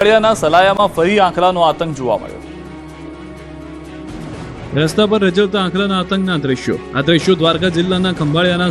ખંભાળિયાના સલાયામાં ફરી આંખલાનો આતંક જોવા મળ્યો। રસ્તા પર રજવતા આંખલાના આતંકના દ્રશ્યો। આ દ્રશ્યો દ્વારકા જિલ્લાના ખંભાળિયાના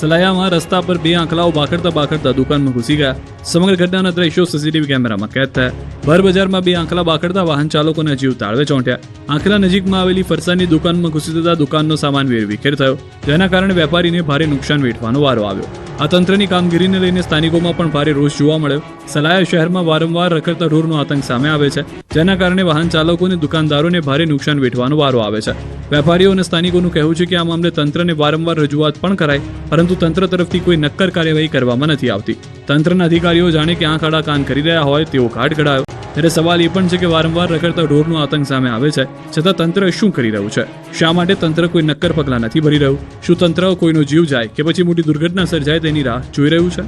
સલાયામાં રસ્તા પર બે આંખલાઓ બાખડતા દુકાનમાં ઘૂસી ગયા। સમગ્ર ઘટનાના દ્રશ્યો સીસીટીવી કેમેરામાં કેદ થયા। ભર બજારમાં બે આંખલા બાખડતા વાહન ચાલકોના જીવ તાળવે ચોંટ્યા। આંખલા નજીકમાં આવેલી ફરસાણની દુકાનમાં ઘૂસી જતા દુકાનનો સામાન વેરવિખેર થયો, જેના કારણે વેપારીને ભારે નુકસાન વેઠવાનો વારો આવ્યો। આ તંત્રની કામગીરીને લઈને સ્થાનિકોમાં પણ ભારે રોષ જોવા મળ્યો। સલાયા શહેરમાં વારંવાર રખડતા ઢોરનો આતંક સામે આવે છે, જેના કારણે વાહન ચાલકો અને દુકાનદારોને ભારે નુકસાન વેઠવાનો વારો આવે છે। વેપારીઓ અને સ્થાનિકોનું કહેવું છે કે આ મામલે તંત્રને વારંવાર રજૂઆત પણ કરાય, પરંતુ તંત્ર તરફથી કોઈ નક્કર કાર્યવાહી કરવામાં નથી આવતી। તંત્રના અધિકારીઓ જાણે કે આંખ આડા કાન કરી રહ્યા હોય તેવો ઘાટ ઘડાયો। ત્યારે સવાલ એ પણ છે કે વારંવાર રખડતા ઢોરનો આતંક સામે આવે છે, છતાં તંત્ર શું કરી રહ્યું છે? શા માટે તંત્ર કોઈ નક્કર પગલાં નથી ભરી રહ્યું? શું તંત્ર કોઈનો જીવ જાય કે પછી મોટી દુર્ઘટના સર્જાય તેની રાહ જોઈ રહ્યું છે?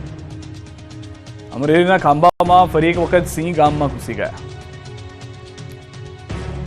અમરેલીના ખાંભામાં ફરી એક વખત સિંહ ગામમાં ઘૂસી ગયા।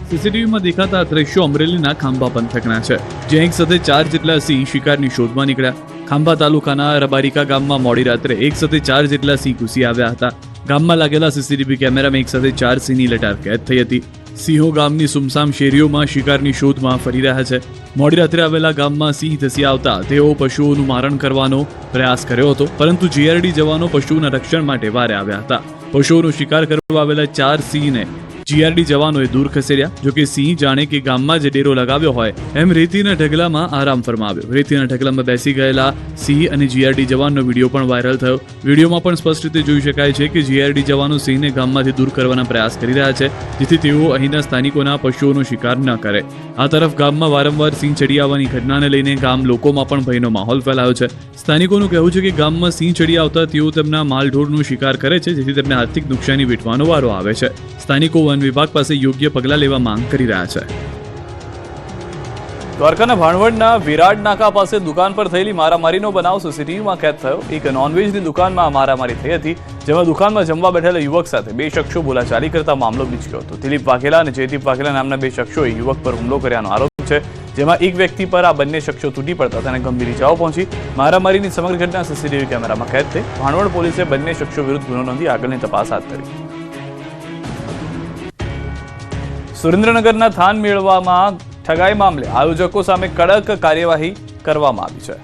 સીસીટીવીમાં દેખાતા આ દ્રશ્યો અમરેલીના ખાંભા પંથકના છે, જ્યાં એક સાથે 4 જેટલા સિંહ શિકારની શોધમાં નીકળ્યા। ખાંભા તાલુકાના રબારિકા ગામમાં મોડી રાત્રે એક સાથે 4 જેટલા સિંહ ઘૂસી આવ્યા હતા। ગામમાં લાગેલા સીસીટીવી કેમેરામાં એક સાથે 4 સિંહની લટાર કેદ થઈ હતી। સિંહો ગામની સુમસામ શેરીઓમાં શિકારની શોધમાં ફરી રહ્યા છે। મોડી રાત્રે આવેલા ગામમાં સિંહ ધસી આવતા તેઓ પશુઓનું મારણ કરવાનો પ્રયાસ કર્યો હતો, પરંતુ જીઆરડી જવાનો પશુઓના રક્ષણ માટે વારે આવ્યા હતા। પશુઓનો શિકાર કરવા આવેલા 4 સિંહને જીઆરડી જવાનોએ દૂર ખસેડ્યા। જોકે સિંહ જાણે કે ગામમાં જે ડેરો લગાવ્યો હોય એમ રેતીના ઢગલામાં આરામ ફરમાવ્યો। રેતીના ઢગલામાં બેસી ગયેલા સિંહ અને જીઆરડી જવાનનો વિડીયો પણ વાયરલ થયો। વિડીયોમાં પણ સ્પષ્ટ રીતે જોઈ શકાય છે કે જીઆરડી જવાનો સિંહને ગામમાંથી દૂર કરવાના પ્રયાસ કરી રહ્યા છે, જેથી તેઓ અહીંના સ્થાનિકોના પશુઓનો શિકાર ન કરે। આ તરફ ગામમાં વારંવાર સિંહ ચડી આવવાની ઘટનાને લઈને ગામ લોકોમાં પણ ભયનો માહોલ ફેલાયો છે। સ્થાનિકોનું કહેવું છે કે ગામમાં સિંહ ચડી આવતા તેઓ તેમના માલઢોરનો શિકાર કરે છે, જેથી તેમને આર્થિક નુકસાની વેઠવાનો વારો આવે છે। સ્થાનિકો વન વિભાગ પાસે યોગ્ય પગલાં લેવા માંગ કરી રહ્યા છે। દ્વારકાના ભાણવડના વિરાટ નાકા પાસે દુકાન પર થયેલી મારામારીનો બનાવ સીસીટીવીમાં કેદ થયો। એક નોનવેજની દુકાનમાં મારામારી થઈ હતી, જેમાં દુકાનમાં જમવા બેઠેલા યુવક સાથે બે શખ્સો બોલાચાલી કરતા મામલો બીચક્યો હતો। દિલીપ વાઘેલા અને જયદીપ વાઘેલા નામના બે શખ્સોએ યુવક પર હુમલો કર્યાનો આરોપ છે, જેમાં એક વ્યક્તિ પર આ બંને શખ્સો તૂટી પડતા તેને ગંભીર ઇજાઓ પહોંચી। મારામારીની સમગ્ર ઘટના સીસીટીવી કેમેરામાં કેદ થઈ। ભાણવડ પોલીસે બંને શખ્સો વિરુદ્ધ ગુનો નોંધી આગળની તપાસ હાથ ધરી। સુરેન્દ્રનગરના થાન મેળવામાં ઠગાઈ મામલે આયોજકો સામે કડક કાર્યવાહી કરવામાં આવી છે।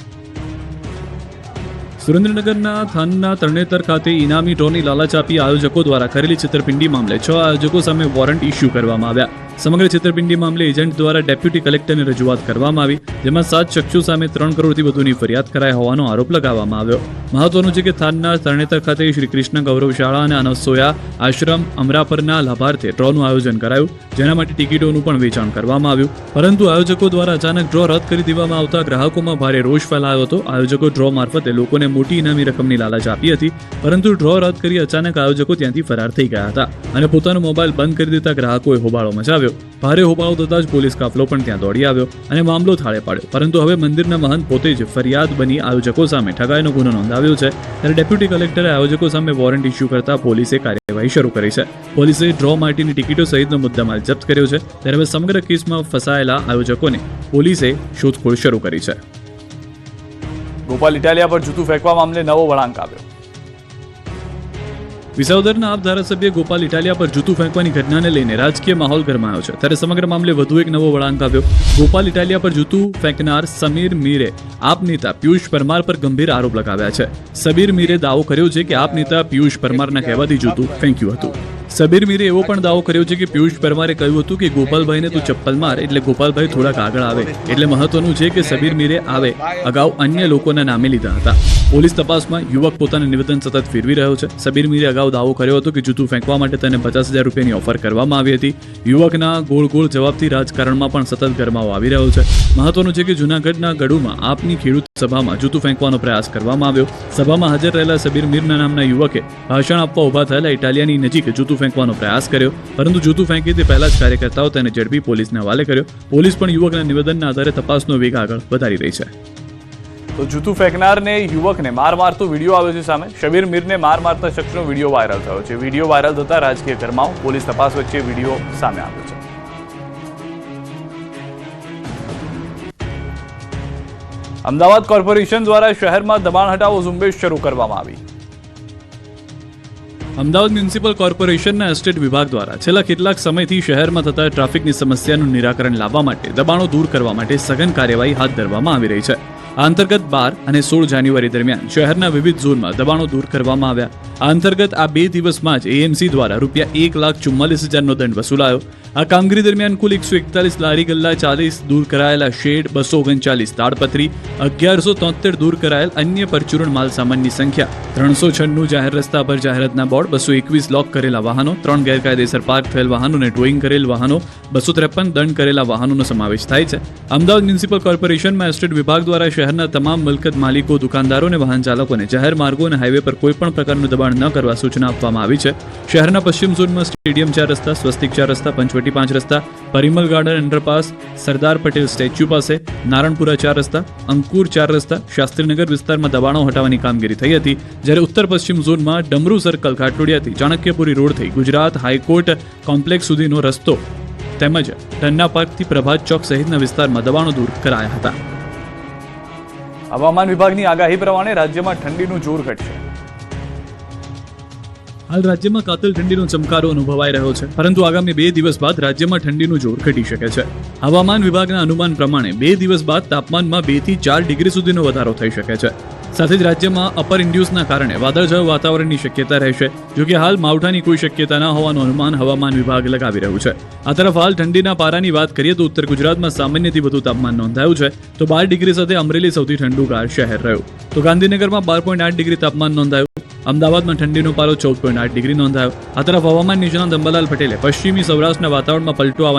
સુરેન્દ્રનગરના થાનના તરણેતર ખાતે ઇનામી ડ્રોની લાલચ આપી આયોજકો દ્વારા કરેલી છેતરપિંડી મામલે 6 આયોજકો સામે વોરંટ ઇસ્યુ કરવામાં આવ્યા। સમગ્ર છેતરપિંડી મામલે એજન્ટ દ્વારા ડેપ્યુટી કલેક્ટરને રજૂઆત કરવામાં આવી, જેમાં 7 શખ્સો સામે 3 કરોડથી વધુની ફરિયાદ કરાઈ હોવાનો આરોપ લગાવવામાં આવ્યો। મહત્વનું છે કે થાનના તરણેતર ખાતે શ્રી કૃષ્ણ ગૌરવ શાળા અને અનસોયા આશ્રમ અમરાપરના લાભાર્થે ડ્રોનું આયોજન કરાયું, જેના માટે ટિકિટોનું પણ વેચાણ કરવામાં આવ્યું, પરંતુ આયોજકો દ્વારા અચાનક ડ્રો રદ કરી દેવામાં આવતા ગ્રાહકોમાં ભારે રોષ ફેલાયો હતો। આયોજકો ડ્રો મારફતે લોકોને મોટી ઇનામી રકમની લાલચ આપી હતી, પરંતુ ડ્રો રદ કરી અચાનક આયોજકો ત્યાંથી ફરાર થઈ ગયા હતા અને પોતાનો મોબાઈલ બંધ કરી દેતા ગ્રાહકોએ હોબાળો મચાવ્યો। ભારે હોબાળો થતાં જ પોલીસ કાફલો પણ ત્યાં દોડી આવ્યો અને મામલો થાળે પાડ્યો, પરંતુ હવે મંદિરના મહંત પોતે જ ફરિયાદ બની આયોજકો સામે ઠગાઈનો ગુનો નોંધાવ્યો છે। ત્યારે ડેપ્યુટી કલેક્ટરે આયોજકો સામે વોરંટ ઇસ્યુ કરતા પોલીસે કાર્યવાહી શરૂ કરી છે। પોલીસે ડ્રો માટેની ટિકિટો સહિતનો મુદ્દામાલ જપ્ત કર્યો છે। ત્યારે હવે સમગ્ર કેસમાં ફસાયેલા આયોજકોને પોલીસે શોધખોળ શરૂ કરી છે। ગોપાલ ઇટાલિયા પર જૂતું ફેંકવા મામલે નવો વળાંક આવ્યો। વિસાવદરના આપ ધારાસભ્ય ગોપાલ ઇટાલિયા પર જૂતું ફેંકવાની ઘટનાને લઈને રાજકીય માહોલ ગરમાયો છે। ત્યારે સમગ્ર મામલે વધુ એક નવો વળાંક આવ્યો। ગોપાલ ઇટાલિયા પર જૂતું ફેંકનાર સમીર મીરે આપ નેતા પિયુષ પરમાર પર ગંભીર આરોપ લગાવ્યા છે। સબીર મીરે દાવો કર્યો છે કે આપ નેતા પિયુષ પરમારના કહેવાથી જૂતું ફેંક્યું હતું। સબીર મીરે એવો પણ દાવો કર્યો છે કે પિયુષ પરમારે કહ્યું હતું કે ગોપાલભાઈને તું ચપ્પલ માર એટલે ગોપાલભાઈ થોડાક આગળ આવે। એટલે મહત્વનું છે કે સબીર મીરે આવે અગાઉ અન્ય લોકોના નામે લીધા હતા। પોલીસ તપાસમાં યુવક પોતાનું નિવેદન સતત ફેરવી રહ્યો છે। સબીર મીરે અગાઉ દાવો કર્યો હતો કે જૂતું ફેંકવા માટે તેને 50,000 રૂપિયાની ઓફર કરવામાં આવી હતી। યુવકના ગોળ જવાબથી રાજકારણમાં પણ સતત ગરમાવો આવી રહ્યો છે। મહત્વનું છે કે જૂનાગઢના ગઢુમાં આપની ખેડૂત સભામાં જૂતું ફેંકવાનો પ્રયાસ કરવામાં આવ્યો। સભામાં હાજર રહેલા સબીર મીરના નામના યુવકે ભાષણ આપવા ઉભા થયેલા ઇટાલિયાની નજીક જૂતું ફેંકવાનો પ્રયાસ કર્યો, પરંતુ જૂતું ફેંકી તે પહેલા જ કાર્યકર્તાઓ તેને ઝડપી પોલીસને હવાલે કર્યો। પોલીસ પણ યુવકના નિવેદનના આધારે તપાસનો વેગ આગળ વધારી રહી છે। તો જૂતું ફેંકનારને યુવકને માર મારતો વિડીયો આવ્યો છે સામે। શબીર મીરને માર મારતા શખ્સનો વિડીયો વાયરલ થયો છે। વિડીયો વાયરલ થતા રાજકીય ગરમાવો, પોલીસ તપાસ વચ્ચે વિડીયો સામે આવ્યો છે। અમદાવાદ કોર્પોરેશન દ્વારા શહેરમાં દબાણ હટાવો ઝુંબેશ શરૂ કરવામાં આવી। અમદાવાદ મ્યુનિસિપલ કોર્પોરેશનના એસ્ટેટ વિભાગ દ્વારા છેલ્લા કેટલાક સમયથી શહેરમાં થતા ટ્રાફિકની સમસ્યાનું નિરાકરણ લાવવા માટે દબાણો દૂર કરવા માટે સઘન કાર્યવાહી હાથ ધરવામાં આવી રહી છે. આ અંતર્ગત 12 અને 16 જાન્યુઆરી દરમિયાન શહેરના વિવિધ ઝોનમાં દબાણો દૂર કરવામાં આવ્યા. આ અંતર્ગત આ 2 દિવસમાં જ એએમસી દ્વારા ₹1,44,000નો દંડ વસૂલાયો. આ કામગીરી દરમિયાન કુલ 141 લારી ગલ્લા, 40 દૂર કરાયેલા શેડ, 239 તાડપત્રી, 1173 દૂર કરાયેલ અન્ય પરચુરણ માલ સામાનની સંખ્યા, 396 જાહેર રસ્તા પર જાહેરાતના બોર્ડ, 221 લોક કરેલા વાહનો, 3 ગેરકાયદેસર પાર્ક થયેલ વાહનો અને ટોઈંગ કરેલ વાહનો, 253 દંડ કરેલા વાહનોનો સમાવેશ થાય છે. અમદાવાદ મ્યુનિસિપલ કોર્પોરેશનમાં એસ્ટેટ વિભાગ દ્વારા શહેરના તમામ મિલકત માલિકો, દુકાનદારો અને વાહન ચાલકોને જાહેર માર્ગો અને હાઈવે પર કોઈપણ પ્રકારનું દબાણ ન કરવા સૂચના આપવામાં આવી છે. શહેરના પશ્ચિમ ઝોનમાં સ્ટેડિયમ 4 રસ્તા, સ્વસ્તિક 4 રસ્તા, પંચવટી 5 રસ્તા, Parimal garden underpass, Sardar Patel statue પાસે, નારણપુરા 4 રસ્તા, અંકુર 4 રસ્તા, શાસ્ત્રીનગર વિસ્તારમાં દબાણો હટાવવાની કામગીરી થઈ હતી. જ્યારે ઉત્તર પશ્ચિમ ઝોનમાં ડમરૂ સર્કલ, ઘાટલોડિયાથી ચાણક્યપુરી રોડ થઈ ગુજરાત હાઈકોર્ટ કોમ્પ્લેક્સ સુધીનો રસ્તો તેમજ ટન્ના પાર્કથી પ્રભાત ચોક સહિતના વિસ્તારમાં દબાણો દૂર કરાયા હતા. હવામાન વિભાગની આગાહી પ્રમાણે રાજ્યમાં ઠંડીનું જોર ઘટશે. હાલ રાજ્યમાં કાતિલ ઠંડીનો ચમકારો અનુભવાઈ રહ્યો છે, પરંતુ આગામી 2 દિવસ બાદ રાજ્યમાં ઠંડીનું જોર ઘટી શકે છે. હવામાન વિભાગના અનુમાન પ્રમાણે 2 દિવસ બાદ તાપમાનમાં 2 થી 4 ડિગ્રી સુધીનો વધારો થઈ શકે છે. સાથે જ રાજ્યમાં અપર ઇન્ડ્યુસના કારણે વાદળછાયું વાતાવરણની શક્યતા રહેશે. જોકે હાલ માવઠાની કોઈ શક્યતા ન હોવાનું અનુમાન હવામાન વિભાગ લગાવી રહ્યું છે. આ તરફ હાલ ઠંડીના પારાની વાત કરીએ તો ઉત્તર ગુજરાતમાં સામાન્યથી વધુ તાપમાન નોંધાયું છે, તો 12 ડિગ્રી સાથે અમરેલી સૌથી ઠંડુગાર શહેર રહ્યું. તો ગાંધીનગરમાં 12.8 ડિગ્રી તાપમાન નોંધાયું. અમદાવાદમાં ઠંડીનો પારો 14.8 ડિગ્રી નોંધાયો. આ તરફ હવામાન નિષ્ણાત અંબાલાલ પટેલે પશ્ચિમી સૌરાષ્ટ્રના વાતાવરણમાં પલટો આવવાની